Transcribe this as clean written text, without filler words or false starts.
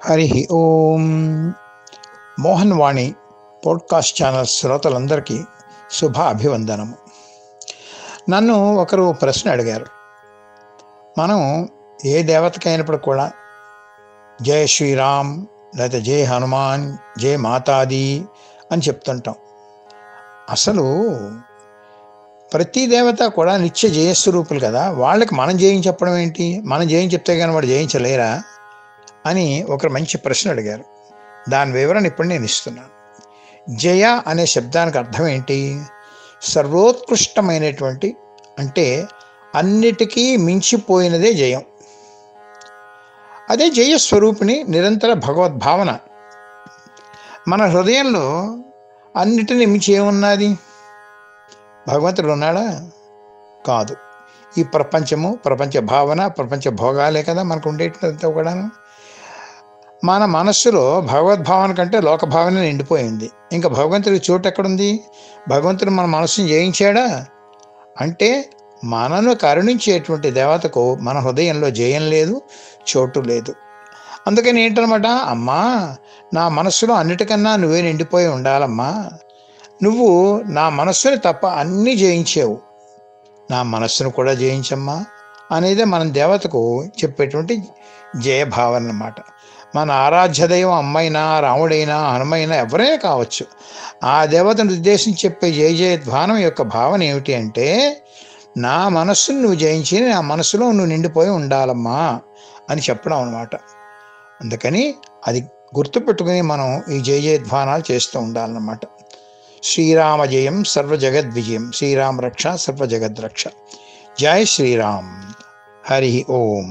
హరి ఓం. మోహన్ వాణి podcast channel శ్రోతలందరికీ శుభ అభివందనము. నన్ను ఒకరు ప్రశ్న అడిగారు. మనం ఏ దేవతకైనప్పుడు కూడా జై శ్రీరామ్ లేదా జై హనుమాన్, జై మాతాది అని చెప్తుంటాం. అసలు ప్రతి దేవత కూడా నిత్య జయస్వరూపులు కదా, వాళ్ళకి మనం జయం చెప్పడం ఏంటి? మనం జయం చెప్తే కానీ వాడు జయించలేరా అని ఒకరు మంచి ప్రశ్న అడిగారు. దాని వివరణ ఇప్పుడు నేను ఇస్తున్నాను. జయ అనే శబ్దానికి అర్థం ఏంటి? సర్వోత్కృష్టమైనటువంటి, అంటే అన్నిటికీ మించిపోయినదే జయం. అదే జయస్వరూపిణి నిరంతర భగవద్భావన. మన హృదయంలో అన్నిటిని మించి ఏమున్నది? భగవంతుడు ఉన్నాడా? కాదు. ఈ ప్రపంచము, ప్రపంచ భావన, ప్రపంచ భోగాలే కదా మనకు ఉండేటంతా కూడాను. మన మనస్సులో భగవద్భావన కంటే లోకభావన నిండిపోయింది. ఇంకా భగవంతుడి చోటు ఎక్కడుంది? భగవంతుడు మన మనస్సును జయించాడా అంటే మనను కరుణించేటువంటి దేవతకు మన హృదయంలో జయం లేదు, చోటు లేదు. అందుకని ఏంటనమాట, అమ్మా నా మనస్సులో అన్నిటికన్నా నువ్వే నిండిపోయి ఉండాలమ్మా, నువ్వు నా మనస్సుని తప్ప అన్నీ జయించావు, నా మనస్సును కూడా జయించమ్మా అనేదే మనం దేవతకు చెప్పేటువంటి జయభావన అన్నమాట. మన ఆరాధ్య దైవం అమ్మైనా, రాముడైనా, హనుమైనా ఎవరైనా కావచ్చు, ఆ దేవతను ఉద్దేశించి చెప్పే జయ జయధ్వానం యొక్క భావన ఏమిటి అంటే, నా మనస్సును నువ్వు జయించి నా మనస్సులో నువ్వు నిండిపోయి ఉండాలమ్మా అని చెప్పడం అన్నమాట. అందుకని అది గుర్తుపెట్టుకుని మనం ఈ జయ జయధ్వానాలు చేస్తూ ఉండాలన్నమాట. శ్రీరామ జయం సర్వ జగద్విజయం, శ్రీరామ రక్ష సర్వ జగద్రక్ష. జై శ్రీరామ్. హరి ఓం.